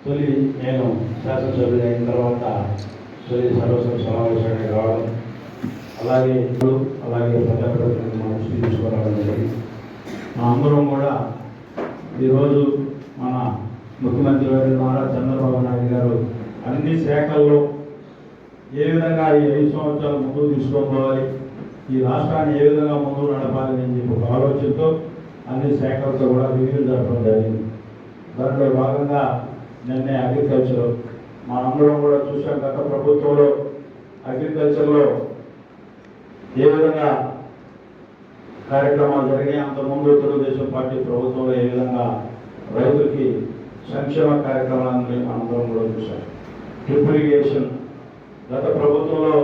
తొలి నేను శాసనసభ్యులు అయిన తర్వాత తొలి సర్వసభ సమావేశానికి రావడం, అలాగే ప్రజాప్రతినిధులు మా దృష్టి తీసుకోవడం జరిగింది. మా అందరం కూడా ఈరోజు మన ముఖ్యమంత్రి వర్యులు నారా చంద్రబాబు నాయుడు గారు అన్ని శాఖల్లో ఏ విధంగా ఈ 5 సంవత్సరాలు ముందుకు తీసుకోవాలి, ఈ రాష్ట్రాన్ని ఏ విధంగా ముందుకు నడపాలి అని చెప్పి ఒక ఆలోచనతో అన్ని శాఖలతో కూడా రివ్యూలు జరపడం జరిగింది. దాంట్లో భాగంగా నిన్నే అగ్రికల్చర్ మనందరం కూడా చూసాం. గత ప్రభుత్వంలో అగ్రికల్చర్లో ఏ విధంగా కార్యక్రమాలు జరిగాయి, అంతకుముందు తెలుగుదేశం పార్టీ ప్రభుత్వంలో ఏ విధంగా రైతులకి సంక్షేమ కార్యక్రమాలను మనందరం కూడా చూసాం. డ్రిప్ ఇరిగేషన్ గత ప్రభుత్వంలో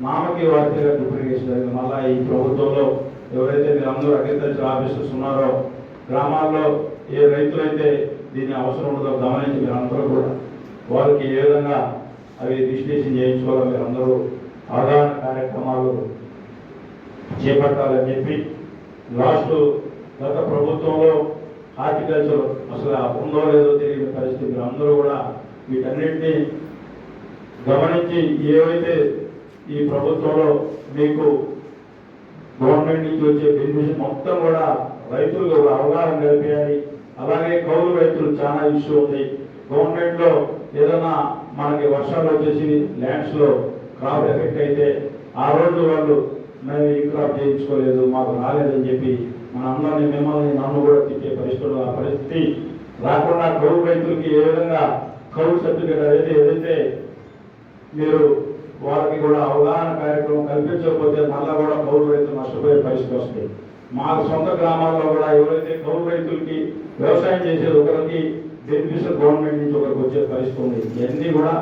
నామకి వార్తగా డ్రిప్ ఇరిగేషన్ జరిగింది. మళ్ళీ ఈ ప్రభుత్వంలో ఎవరైతే మీరు అందరూ అగ్రికల్చర్ ఆఫీసర్స్ ఉన్నారో గ్రామాల్లో ఏ రైతులైతే దీని అవసరం ఉండదో గమనించి మీరు అందరూ కూడా వారికి ఏ విధంగా అవి రిజిస్ట్రేషన్ చేయించుకోవాలో మీరు అందరూ అవగాహన కార్యక్రమాలు చేపట్టాలని చెప్పి గత ప్రభుత్వంలో హార్టికల్చర్ అసలు ఉందో లేదో తెలియని పరిస్థితి. మీరు అందరూ కూడా వీటన్నిటినీ గమనించి ఏవైతే ఈ ప్రభుత్వంలో మీకు గవర్నమెంట్ నుంచి వచ్చే బెనిఫిట్స్ మొత్తం కూడా రైతులకు అవగాహన కలిపేయాలి. అలాగే కౌలు రైతులు చాలా ఇష్యూ ఉంది. గవర్నమెంట్లో ఏదైనా మనకి వర్షాలు వచ్చేసి ల్యాండ్స్లో క్రాప్ ఎఫెక్ట్ అయితే ఆ రోజు వాళ్ళు మేము ఈ క్రాప్ చేయించుకోలేదు, మాకు రాలేదని చెప్పి మన అందరినీ మిమ్మల్ని నన్ను కూడా తిట్టే పరిస్థితులు, ఆ పరిస్థితి రాకుండా కౌలు రైతులకి ఏ విధంగా కౌలు సర్టిఫికేట్ ఏదైతే మీరు వాళ్ళకి కూడా అవగాహన కార్యక్రమం కల్పించకపోతే మళ్ళా కూడా కౌలు రైతులు నష్టపోయే పరిస్థితి వస్తుంది. మా సొంత గ్రామాల్లో కూడా ఎవరైతే కౌలు రైతులకి వ్యవసాయం చేసేది ఒకరికి బెనిఫిట్స్ గవర్నమెంట్ నుంచి ఒకరికి వచ్చే పరిస్థితి ఉంది. ఇవన్నీ కూడా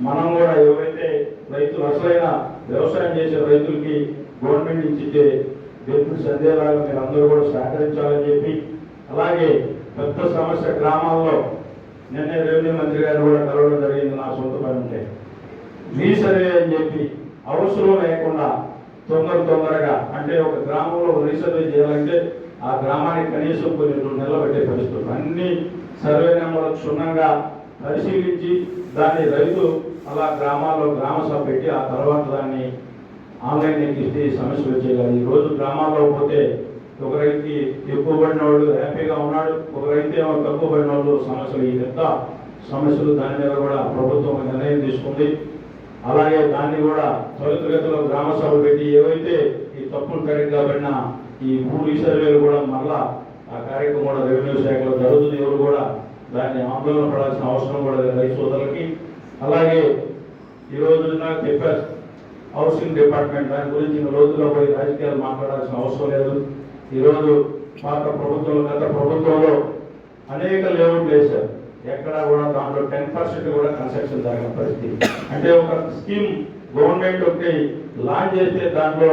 మనం కూడా ఎవరైతే రైతులు అసలైన వ్యవసాయం చేసే రైతులకి గవర్నమెంట్ నుంచి ఇచ్చే బెనిఫిట్స్ అందేలాగా మీరు అందరూ కూడా సహకరించాలని చెప్పి, అలాగే పెద్ద సమస్య గ్రామాల్లో నిన్నే రెవెన్యూ మంత్రి గారు కూడా కలవడం జరిగింది. నా సొంత పని ఉంటే రీసర్వే అని చెప్పి అవసరం లేకుండా తొందరగా అంటే ఒక గ్రామంలో రీసర్వే చేయాలంటే ఆ గ్రామానికి కనీసం కొన్ని 2 నెలలు పెట్టే పరిస్థితులు. అన్ని సర్వే నెంబర్లు క్షుణ్ణంగా పరిశీలించి దాన్ని రైతు అలా గ్రామాల్లో గ్రామ సభ పెట్టి ఆ తర్వాత దాన్ని ఆన్లైన్ ఎక్కిస్తే సమస్యలు వచ్చేయాలి. ఈరోజు గ్రామాల్లో పోతే ఒక రైతుకి ఎక్కువ పడిన వాళ్ళు హ్యాపీగా ఉన్నాడు, ఒక రైతు ఏమో తక్కువ పడిన వాళ్ళు సమస్యలు. ఈ పెద్ద సమస్యలు దాని మీద కూడా ప్రభుత్వం నిర్ణయం తీసుకుంది. అలాగే దాన్ని కూడా త్వరితగతిలో గ్రామ సభలు పెట్టి ఏవైతే ఈ తప్పులు కరెక్ట్ కాబడిన ఈ భూ రీసర్వేలు కూడా మళ్ళా ఆ కార్యక్రమం కూడా రెవెన్యూ శాఖలో జరుగుతుంది. ఎవరు కూడా దాన్ని ఆందోళన పడాల్సిన అవసరం కూడా లేదు రైతు సోదరులకి. అలాగే ఈరోజు నాకు చెప్పారు హౌసింగ్ డిపార్ట్మెంట్, దాని గురించి లోతుగా పోయి రాజకీయాలు మాట్లాడాల్సిన అవసరం లేదు. ఈరోజు గత ప్రభుత్వంలో అనేక లేఅవుట్లు వేశారు, ఎక్కడా కూడా దాంట్లో 10% కూడా కన్స్ట్రక్షన్ జరిగిన పరిస్థితి. అంటే ఒక స్కీమ్ గవర్నమెంట్ ఒకటి లాంచ్ చేస్తే దాంట్లో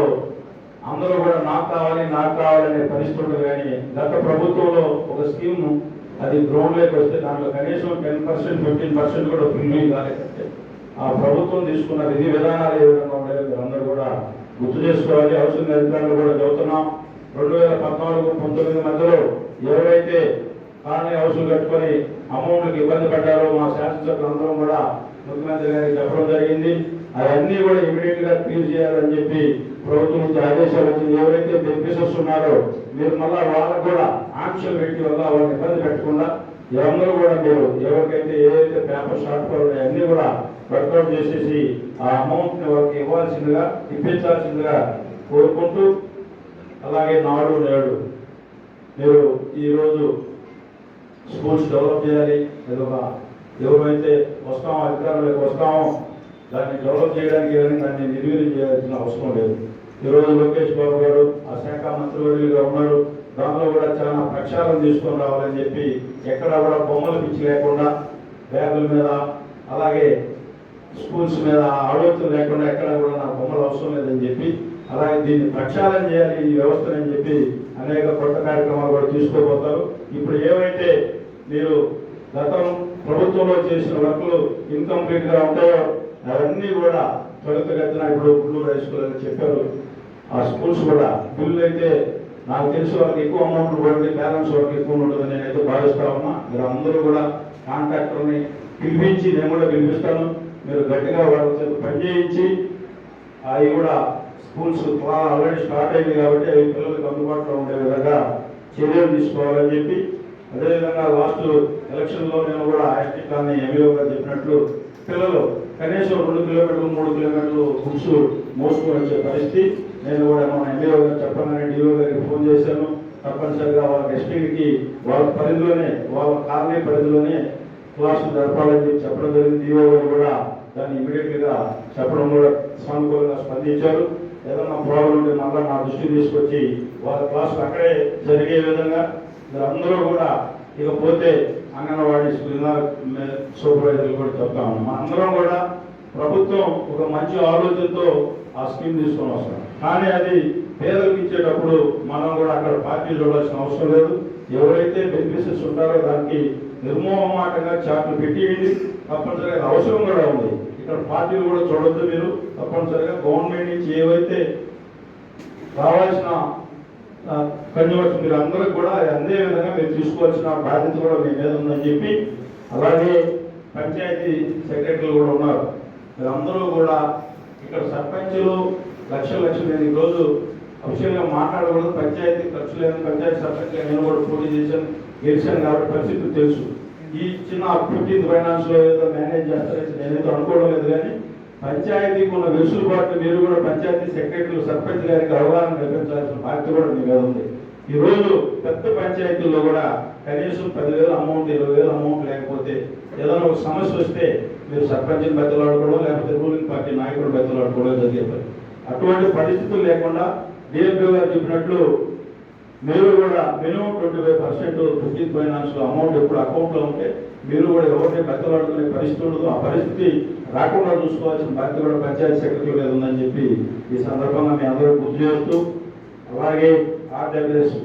అందరూ కూడా నాకు కావాలనే పరిస్థితి ఉంటుంది. కానీ గత ప్రభుత్వంలో ఒక స్కీమ్ అది గ్రౌండ్లోకి వస్తే దాంట్లో కనీసం 10%, 15% కూడా ఫిల్లింగ్ కాలేదంటే ఆ ప్రభుత్వం తీసుకున్న విధి విధానాలు ఏ విధంగా ఉండేది మీరు అందరూ కూడా గుర్తు చేసుకోవాలి. హౌసింగ్ అధికారులు కూడా చెబుతున్నాం, 2014-19 మధ్యలో ఎవరైతే కాలనీ హౌసులు కట్టుకొని అమౌంట్కి ఇబ్బంది పడ్డారో మా శాసనసభ్యులందరం కూడా ముఖ్యమంత్రి గారికి చెప్పడం జరిగింది. అవన్నీ కూడా ఇమీడియట్ గా క్లియర్ చేయాలని చెప్పి ప్రభుత్వం నుంచి ఆదేశాలు వచ్చింది. ఎవరైతే బెనిఫిషియర్స్ ఉన్నారో మీరు మళ్ళా వాళ్ళకు కూడా ఆంక్షలు పెట్టి వల్ల వాళ్ళని ఇబ్బంది పెట్టకుండా ఎవరందరూ కూడా మీరు ఎవరికైతే ఏదైతే పేపర్ షార్ట్ కావాలి అన్నీ కూడా వర్కౌట్ చేసేసి ఆ అమౌంట్ ని వాళ్ళకి ఇప్పించాల్సిందిగా కోరుకుంటూ, అలాగే నాడు నేడు మీరు ఈరోజు స్కూల్స్ డెవలప్ చేయాలి. ఎవరైతే వస్తామో అధికారులకు వస్తామో దాన్ని డెవలప్ చేయడానికి దాన్ని నిర్వీర్యం చేయాల్సిన అవసరం లేదు. ఈరోజు లోకేష్ బాబు గారు ఆ శాఖ మంత్రివర్యులుగా ఉన్నారు. దానిలో కూడా చాలా ప్రక్షాళన తీసుకొని రావాలని చెప్పి ఎక్కడ కూడా బొమ్మలు పిచ్చి లేకుండా బ్యాగుల మీద అలాగే స్కూల్స్ మీద ఆలోచన లేకుండా ఎక్కడ కూడా నాకు బొమ్మలు అవసరం లేదని చెప్పి అలాగే దీన్ని ప్రక్షాళన చేయాలి ఈ వ్యవస్థని చెప్పి అనేక కొత్త కార్యక్రమాలు కూడా తీసుకోబోతారు. ఇప్పుడు ఏవైతే మీరు గతం ప్రభుత్వంలో చేసిన వర్క్లు ఇన్కంప్లీట్ గా ఉంటాయో అవన్నీ కూడా త్వరితగతిన ఇప్పుడు గుంటూరు హై స్కూల్ అని చెప్పారు. ఆ స్కూల్స్ కూడా బిల్లు అయితే నాకు తెలిసి వాళ్ళకి ఎక్కువ అమౌంట్ పడింది, బ్యాలెన్స్ వాళ్ళకి ఎక్కువ ఉంటుందని నేనైతే భావిస్తా ఉన్నా. మీరు అందరూ కూడా కాంట్రాక్టర్ని పిలిపించి నేను కూడా పిలిపిస్తాను. మీరు గట్టిగా వాళ్ళ చేత పనిచేయించి అవి కూడా స్కూల్స్ ఆల్రెడీ స్టార్ట్ అయింది కాబట్టి అవి పిల్లలకు అందుబాటులో ఉండే విధంగా చర్యలు తీసుకోవాలని చెప్పి, అదేవిధంగా లాస్ట్ ఎలక్షన్లో నేను కూడా ఐఎస్టీ ఎంఈఓగా చెప్పినట్లు పిల్లలు కనీసం 2 కిలోమీటర్లు 3 కిలోమీటర్లు బుక్స్ మోసుకొని వచ్చే పరిస్థితి నేను కూడా మన ఎంఈఓ గారు చెప్పగానే డిఓ గారికి ఫోన్ చేశాను. తప్పనిసరిగా వాళ్ళ ఎస్టీకి వాళ్ళ పరిధిలోనే వాళ్ళ కాలనీ పరిధిలోనే క్లాసులు జరపాలని చెప్పి చెప్పడం జరిగింది. డిఓ గారు కూడా దాన్ని ఇమీడియట్గా చెప్పడం కూడా సానుకూలంగా స్పందించారు. ఏదన్నా ప్రాబ్లం ఉంటే మళ్ళీ నా దృష్టికి తీసుకొచ్చి వాళ్ళ క్లాసులు అక్కడే జరిగే విధంగా అందరూ కూడా ఇకపోతే అంగన్వాడీ సూపర్వైజర్లు కూడా చెప్తాము. మనందరం కూడా ప్రభుత్వం ఒక మంచి ఆలోచనతో ఆ స్కీమ్ తీసుకొని వస్తాం. కానీ అది పేదలకు ఇచ్చేటప్పుడు మనం కూడా అక్కడ పార్టీ చూడాల్సిన అవసరం లేదు. ఎవరైతే బెనిఫిషరీస్ ఉంటారో దానికి నిర్మోహమాటంగా చార్ట్లు పెట్టేయండి. తప్పనిసరిగా అవసరం కూడా ఉంది. ఇక్కడ పార్టీలు కూడా చూడొద్దు. మీరు తప్పనిసరిగా గవర్నమెంట్ నుంచి ఏవైతే రావాల్సిన కన్వర్షన్ మీరు అందరికి కూడా అందే విధంగా మీరు తీసుకోవాల్సిన బాధ్యత కూడా మీ మీద ఉందని చెప్పి, అలాగే పంచాయతీ సెక్రటరీలు కూడా ఉన్నారు. మీరందరూ కూడా ఇక్కడ సర్పంచులు లక్షలు నేను ఈరోజు అఫీషియల్గా మాట్లాడకూడదు. పంచాయతీ ఖర్చు లేదు. పంచాయతీ సర్పంచ్గా నేను కూడా పోటీ చేశాను, గెలిచాను కాబట్టి పరిస్థితి తెలుసు. ఈ చిన్న 15th ఫైనాన్స్లో ఏదో మేనేజ్ చేస్తారని నేనేదో అనుకోవడం లేదు. కానీ పంచాయతీకి ఉన్న వెసులుబాటు మీరు కూడా పంచాయతీ సెక్రటరీలు సర్పంచ్ గారికి అవగాహన కల్పించాల్సిన బాధ్యత కూడా మీ మీద ఉంది. ఈరోజు పెద్ద పంచాయతీల్లో కూడా కనీసం 10,000 అమౌంట్ 20,000 అమౌంట్ లేకపోతే ఏదైనా ఒక సమస్య వస్తే మీరు సర్పంచ్ని బెత్తలాడుకోవడం లేకపోతే రూలింగ్ పార్టీ నాయకులు బెత్తలాడుకోవడం జరిగేది. అటువంటి పరిస్థితులు లేకుండా డిఎంపీ గారు చెప్పినట్లు మీరు కూడా మినిమం 25% 15th ఫైనాన్స్లో అమౌంట్ ఎప్పుడు అకౌంట్లో ఉంటే మీరు కూడా ఎవరిని బెత్తలాడుకునే పరిస్థితి ఉండదు. ఆ పరిస్థితి రాకుండా చూసుకోవాల్సిన బాధ్యత కూడా పంచాయతీ సెక్రటరీ మీద ఉందని చెప్పి ఈ సందర్భంగా మీ అందరూ గుర్తు చేస్తూ, అలాగే ఆర్డబ్ల్యూఎస్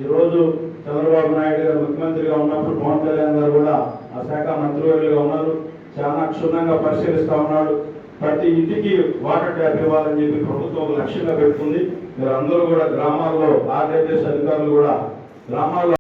ఈరోజు చంద్రబాబు నాయుడు గారు ముఖ్యమంత్రిగా ఉన్నప్పుడు పవన్ కళ్యాణ్ గారు కూడా ఆ శాఖ మంత్రివర్యులుగా ఉన్నారు. చాలా క్షుణ్ణంగా పరిశీలిస్తూ ఉన్నాడు. ప్రతి ఇంటికి వాటర్ ట్యాప్ ఇవ్వాలని చెప్పి ప్రభుత్వం ఒక లక్ష్యంగా పెట్టుకుంది. మీరు అందరూ కూడా గ్రామాల్లో ఆర్డబ్ల్యూఎస్ అధికారులు కూడా గ్రామాల్లో